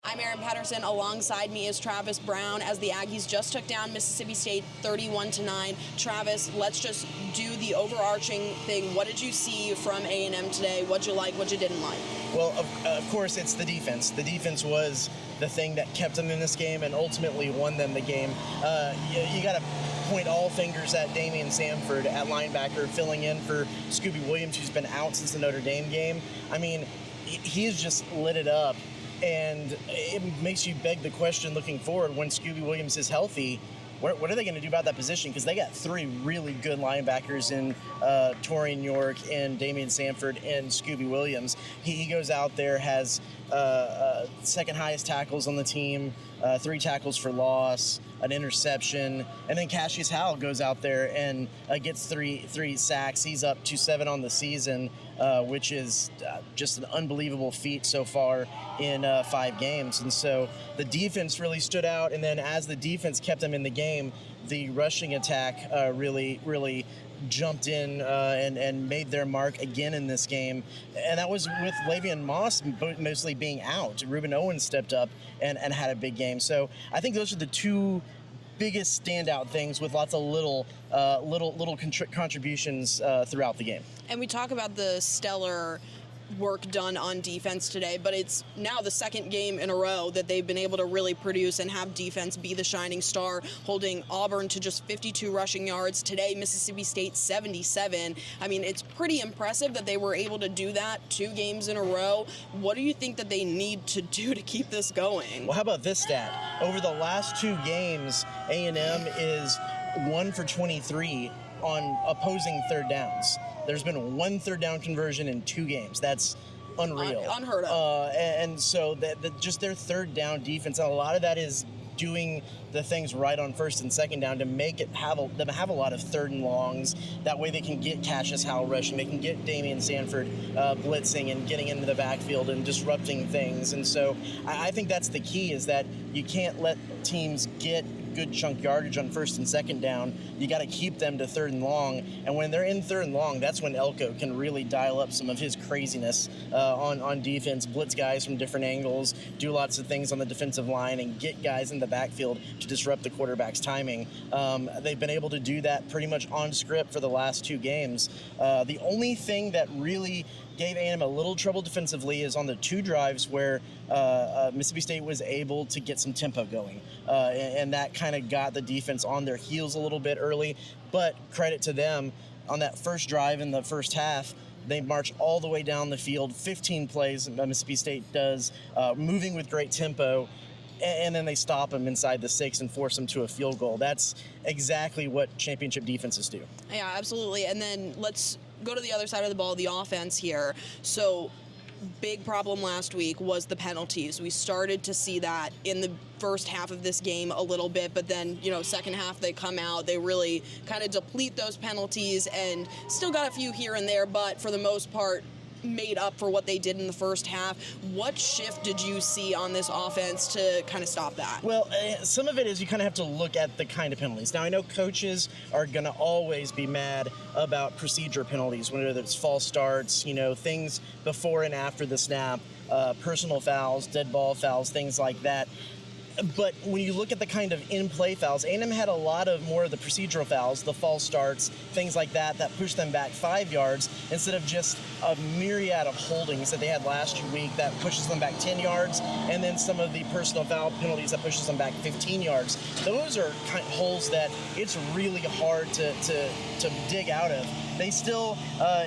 I'm Erin Patterson. Alongside me is Travis Brown as the Aggies just took down Mississippi State 31-9. Travis, let's just do the overarching thing. What did you see from A&M today? What'd you like? What you didn't like? Well, of course, it's the defense. The defense was the thing that kept them in this game and ultimately won them the game. You got to point all fingers at Daymion Sanford at linebacker, filling in for Scooby Williams, who's been out since the Notre Dame game. I mean, he's just lit it up. And it makes you beg the question looking forward, when Scooby Williams is healthy, what are they going to do about that position? Because they got three really good linebackers in Torian York and Daymion Sanford and Scooby Williams. He goes out there, has second highest tackles on the team, 3 tackles for loss, an interception, and then Cassius Howell goes out there and gets three sacks. He's up to 7 on the season, which is just an unbelievable feat so far in 5 games. And so the defense really stood out, and then as the defense kept them in the game, the rushing attack really jumped in and made their mark again in this game. And that was with Le'Veon Moss mostly being out. Ruben Owens stepped up and had a big game. So I think those are the two biggest standout things, with lots of little contributions throughout the game. And we talk about the stellar work done on defense today, but it's now the second game in a row that they've been able to really produce and have defense be the shining star, holding Auburn to just 52 rushing yards. Today, Mississippi State 77. I mean, it's pretty impressive that they were able to do that 2 games in a row. What do you think that they need to do to keep this going? Well, how about this stat? Over the last 2 games, A&M is 1 for 23 on opposing third downs. There's been 1 third down conversion in 2 games. That's unreal. Unheard of. And so just their third down defense, and a lot of that is doing the things right on first and second down to make it have a lot of third and longs. That way they can get Cassius Howell rushing. They can get Daymion Sanford blitzing and getting into the backfield and disrupting things. And so I think that's the key, is that you can't let teams get good chunk yardage on first and second down. You got to keep them to third and long, and when they're in third and long, that's when Elko can really dial up some of his craziness on defense, blitz guys from different angles, do lots of things on the defensive line, and get guys in the backfield to disrupt the quarterback's timing. They've been able to do that pretty much on script for the last 2 games. The only thing that really gave A&M a little trouble defensively is on the 2 drives where Mississippi State was able to get some tempo going, and that kind of got the defense on their heels a little bit early. But credit to them, on that first drive in the first half, they march all the way down the field, 15 plays Mississippi State does, moving with great tempo, and then they stop them inside the 6 and force them to a field goal. That's exactly what championship defenses do. Yeah, absolutely. And then let's go to the other side of the ball, the offense here. So big problem last week was the penalties. We started to see that in the first half of this game a little bit, but then, second half they come out, they really kind of deplete those penalties, and still got a few here and there, but for the most part made up for what they did in the first half. What shift did you see on this offense to kind of stop that? Well, some of it is you kind of have to look at the kind of penalties. Now, I know coaches are going to always be mad about procedure penalties, whether it's false starts, things before and after the snap, personal fouls, dead ball fouls, things like that. But when you look at the kind of in-play fouls, A&M had a lot of more of the procedural fouls, the false starts, things like that pushed them back 5 yards instead of just a myriad of holdings that they had last week that pushes them back 10 yards, and then some of the personal foul penalties that pushes them back 15 yards. Those are kind of holes that it's really hard to dig out of. They still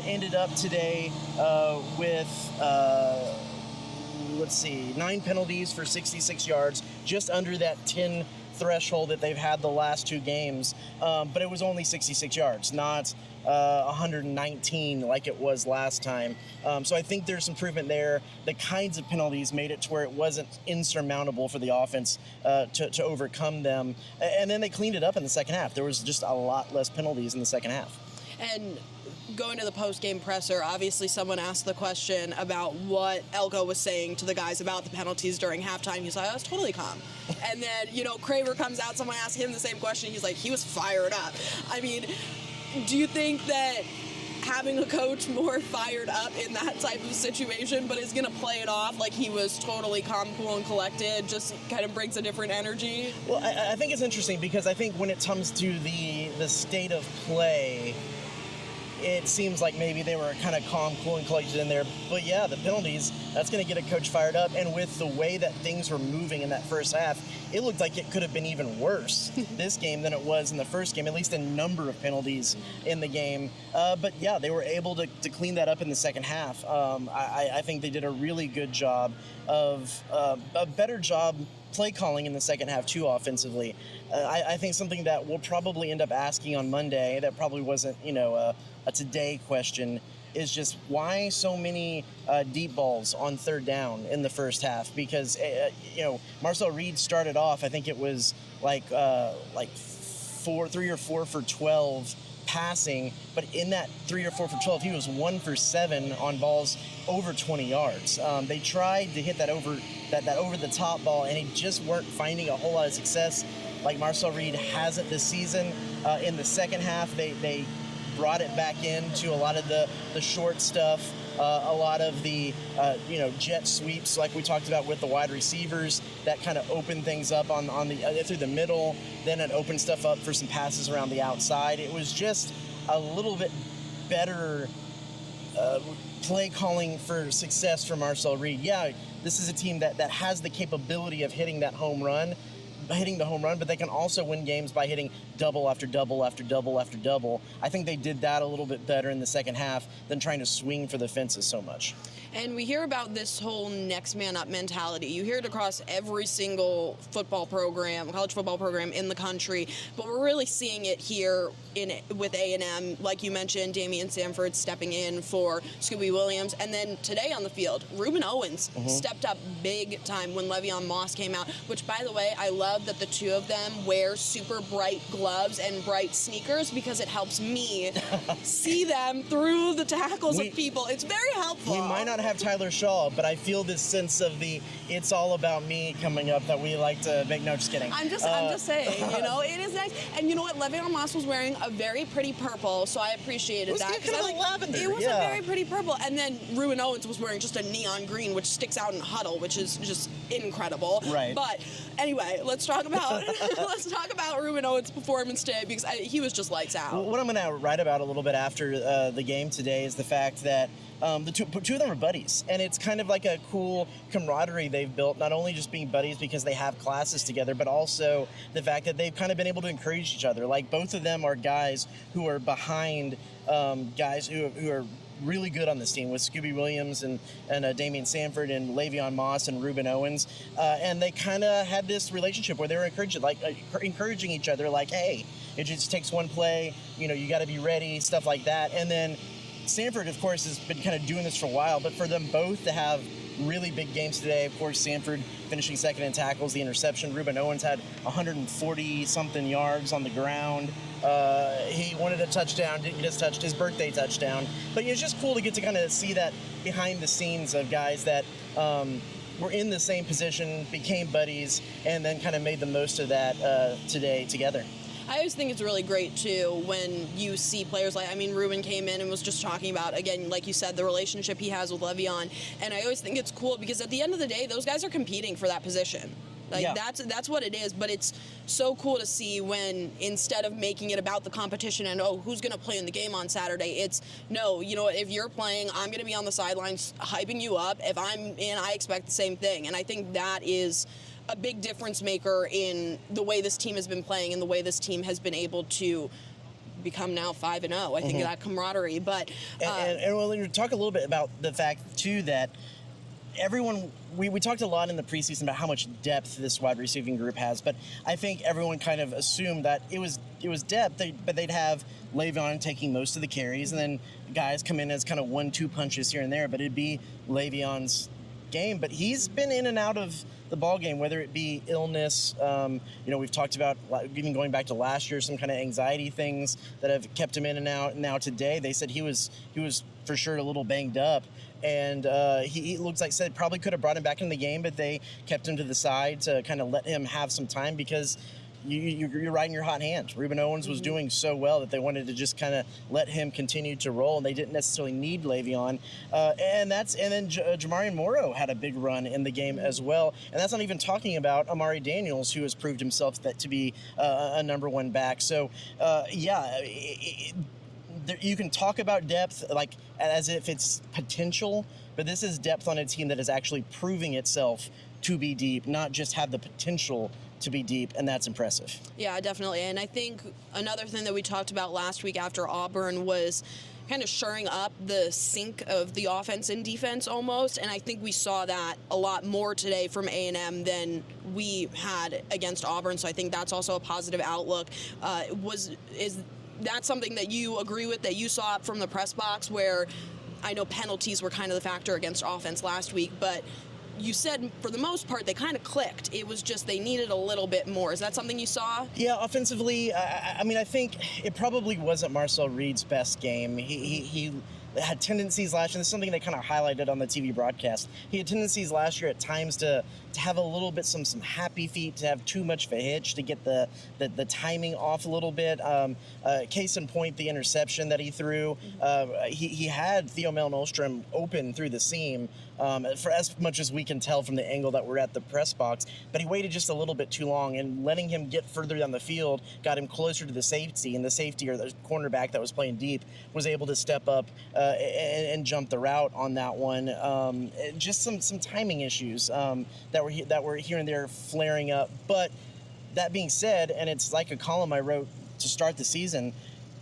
ended up today with 9 penalties for 66 yards, just under that 10 threshold that they've had the last 2 games. But it was only 66 yards, not 119 like it was last time. So I think there's improvement there. The kinds of penalties made it to where it wasn't insurmountable for the offense to overcome them. And then they cleaned it up in the second half. There was just a lot less penalties in the second half. And going to the post-game presser, obviously someone asked the question about what Elko was saying to the guys about the penalties during halftime. He's like, I was totally calm. And then, Craver comes out, someone asked him the same question. He's like, he was fired up. I mean, do you think that having a coach more fired up in that type of situation, but is going to play it off like he was totally calm, cool, and collected, just kind of brings a different energy. Well, I think it's interesting because I think when it comes to the state of play, it seems like maybe they were kind of calm, cool, and collected in there. But yeah, the penalties, that's going to get a coach fired up. And with the way that things were moving in that first half, it looked like it could have been even worse this game than it was in the first game, at least a number of penalties in the game. But yeah, they were able to clean that up in the second half. I think they did a really good job of a better job play calling in the second half too offensively. I think something that we'll probably end up asking on Monday that probably wasn't, a today question is just why so many deep balls on third down in the first half? Because, Marcel Reed started off, I think it was like 3 or 4 for 12 passing, but in that 3 or 4 for 12, he was 1 for 7 on balls over 20 yards. They tried to hit that over the top ball, and he just weren't finding a whole lot of success like Marcel Reed hasn't this season. In the second half, they brought it back into a lot of the short stuff, a lot of the jet sweeps like we talked about with the wide receivers that kind of opened things up on the through the middle. Then it opened stuff up for some passes around the outside. It was just a little bit better play calling for success for Marcel Reed. Yeah, this is a team that has the capability of hitting the home run, but they can also win games by hitting double after double after double after double. I think they did that a little bit better in the second half than trying to swing for the fences so much. And we hear about this whole next man up mentality. You hear it across every single college football program in the country, but we're really seeing it here with A&M. Like you mentioned, Daymion Sanford stepping in for Scooby Williams. And then today on the field, Ruben Owens stepped up big time when Le'Veon Moss came out, which, by the way, I love that the two of them wear super bright gloves and bright sneakers because it helps me see them through the tackles of people. It's very helpful. We might not have Tyler Shaw, but I feel this sense of the "it's all about me" coming up that we like to make. No, just kidding. I'm just saying, it is nice. And you know what? Le'Veon Moss was wearing a very pretty purple, so I appreciated that. It was kind of lavender. It was a very pretty purple. And then Ruben Owens was wearing just a neon green, which sticks out in huddle, which is just incredible. Right. But anyway, let's talk about Ruben Owens' performance today because he was just lights out. What I'm going to write about a little bit after the game today is the fact that the two of them are buddies, and it's kind of like a cool camaraderie they've built, not only just being buddies because they have classes together, but also the fact that they've kind of been able to encourage each other. Like, both of them are guys who are behind guys who are really good on this team with Scooby Williams and Daymion Sanford and Le'Veon Moss and Ruben Owens, and they kind of had this relationship where they were encouraging each other, like, hey, it just takes one play, you got to be ready, stuff like that. And then Sanford, of course, has been kind of doing this for a while, but for them both to have really big games today, of course, Sanford finishing second in tackles, the interception. Ruben Owens had 140-something yards on the ground. He wanted a touchdown, didn't get his birthday touchdown. But it's just cool to get to kind of see that behind the scenes of guys that were in the same position, became buddies, and then kind of made the most of that today together. I always think it's really great, too, when you see players Ruben came in and was just talking about, again, like you said, the relationship he has with Le'Veon. And I always think it's cool because at the end of the day, those guys are competing for that position. That's what it is, but it's so cool to see when instead of making it about the competition and, who's going to play in the game on Saturday, it's, no, if you're playing, I'm going to be on the sidelines hyping you up. If I'm in, I expect the same thing. And I think that is a big difference maker in the way this team has been playing and the way this team has been able to become now 5-0. I think that camaraderie, but and we'll talk a little bit about the fact too that everyone, we talked a lot in the preseason about how much depth this wide receiving group has, but I think everyone kind of assumed that it was depth, but they'd have Le'Veon taking most of the carries, and then guys come in as kind of 1-2 punches here and there, but it'd be Le'Veon's game. But he's been in and out of the ball game, whether it be illness, we've talked about even going back to last year, some kind of anxiety things that have kept him in and out. Now today, they said he was for sure a little banged up, and he looks like said probably could have brought him back in the game, but they kept him to the side to kind of let him have some time because you're riding your hot hand. Reuben Owens was doing so well that they wanted to just kind of let him continue to roll, and they didn't necessarily need Le'Veon. And then Jamarian Morrow had a big run in the game as well, and that's not even talking about Amari Daniels, who has proved himself to be a number one back. So you can talk about depth like as if it's potential, but this is depth on a team that is actually proving itself to be deep, not just have the potential to be deep, and that's impressive. Yeah, definitely. And I think another thing that we talked about last week after Auburn was kind of shoring up the sync of the offense and defense almost, and I think we saw that a lot more today from A&M than we had against Auburn, so I think that's also a positive outlook. Is that something that you agree with, that you saw from the press box, where I know penalties were kind of the factor against offense last week, but you said for the most part they kind of clicked. It was just they needed a little bit more. Is that something you saw? Yeah, offensively, I mean, I think it probably wasn't Marcel Reed's best game. He had tendencies last year. This is something they kind of highlighted on the TV broadcast. He had tendencies last year at times to have a little bit some happy feet, to have too much of a hitch, to get the timing off a little bit. Case in point, the interception that he threw. He had Theo Melnostrom open through the seam for as much as we can tell from the angle that we're at the press box, but he waited just a little bit too long, and letting him get further down the field got him closer to the safety, and the safety, or the cornerback that was playing deep, was able to step up and jump the route on that one. Just some timing issues that were here and there flaring up. But that being said, and it's like a column I wrote to start the season,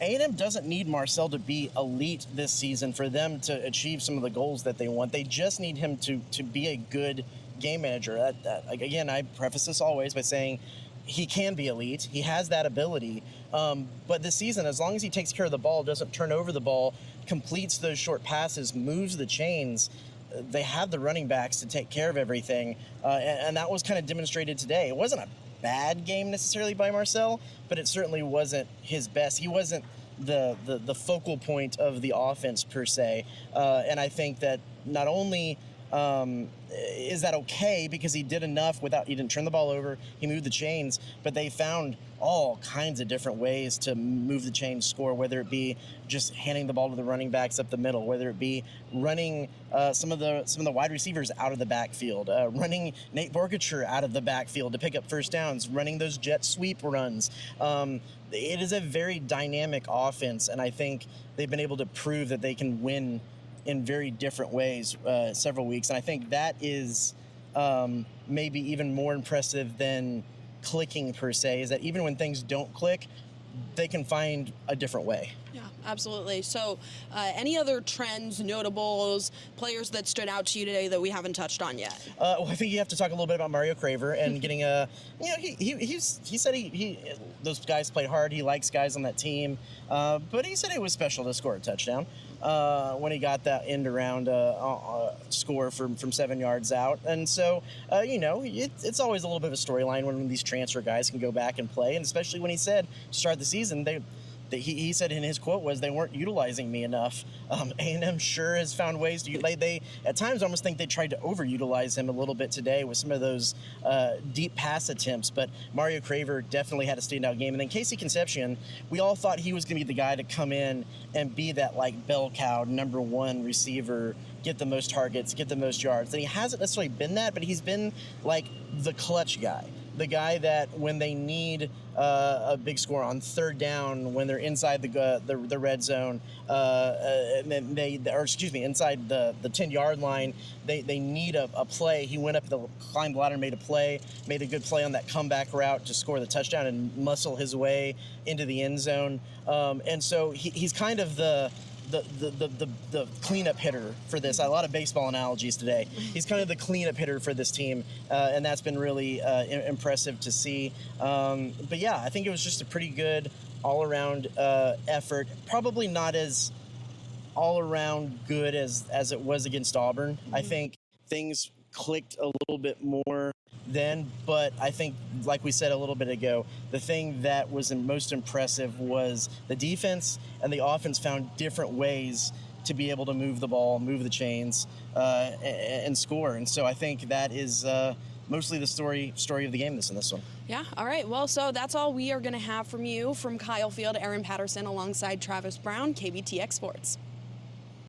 A&M doesn't need Marcel to be elite this season for them to achieve some of the goals that they want. They just need him to be a good game manager. Again, I preface this always by saying he can be elite. He has that ability. But this season, as long as he takes care of the ball, doesn't turn over the ball, completes those short passes, moves the chains, they have the running backs to take care of everything. And that was kind of demonstrated today. It wasn't a bad game necessarily by Marcel, but it certainly wasn't his best. He wasn't the focal point of the offense per se. And I think that not only is that okay because he did enough he didn't turn the ball over, he moved the chains, but they found all kinds of different ways to move the chains, score, whether it be just handing the ball to the running backs up the middle, whether it be running some of the wide receivers out of the backfield, running Nate Borgacher out of the backfield to pick up first downs, running those jet sweep runs. It is a very dynamic offense, and I think they've been able to prove that they can win in very different ways several weeks. And I think that is maybe even more impressive than clicking per se, is that even when things don't click, they can find a different way. Yeah, absolutely. So any other trends, notables, players that stood out to you today that we haven't touched on yet? Well, I think you have to talk a little bit about Mario Craver and getting he said those guys played hard. He likes guys on that team, but he said it was special to score a touchdown when he got that end around score from 7 yards out. And so, it's always a little bit of a storyline when these transfer guys can go back and play, and especially when he said to start the season, he said in his quote was, they weren't utilizing me enough. A&M sure has found ways to utilize. They at times almost think they tried to overutilize him a little bit today with some of those deep pass attempts, but Mario Craver definitely had a standout game. And then Casey Concepcion, we all thought he was going to be the guy to come in and be that like bell cow number one receiver, get the most targets, get the most yards. And he hasn't necessarily been that, but he's been like the clutch guy. The guy that when they need a big score on third down, when they're inside the red zone, inside the 10-yard line, they need a play. He went up climbed the ladder, made a good play on that comeback route to score the touchdown and muscle his way into the end zone. And so he's kind of the cleanup hitter for this. A lot of baseball analogies today. He's kind of the cleanup hitter for this team, and that's been really impressive to see. But yeah, I think it was just a pretty good all-around effort. Probably not as all-around good as it was against Auburn. Mm-hmm. I think things clicked a little bit more then, but I think, like we said a little bit ago, the thing that was most impressive was the defense and the offense found different ways to be able to move the ball, move the chains, and score. And so I think that is mostly the story of the game in this one. Yeah, all right. Well, so that's all we are going to have from you. From Kyle Field, Erin Patterson alongside Travis Brown, KBTX Sports.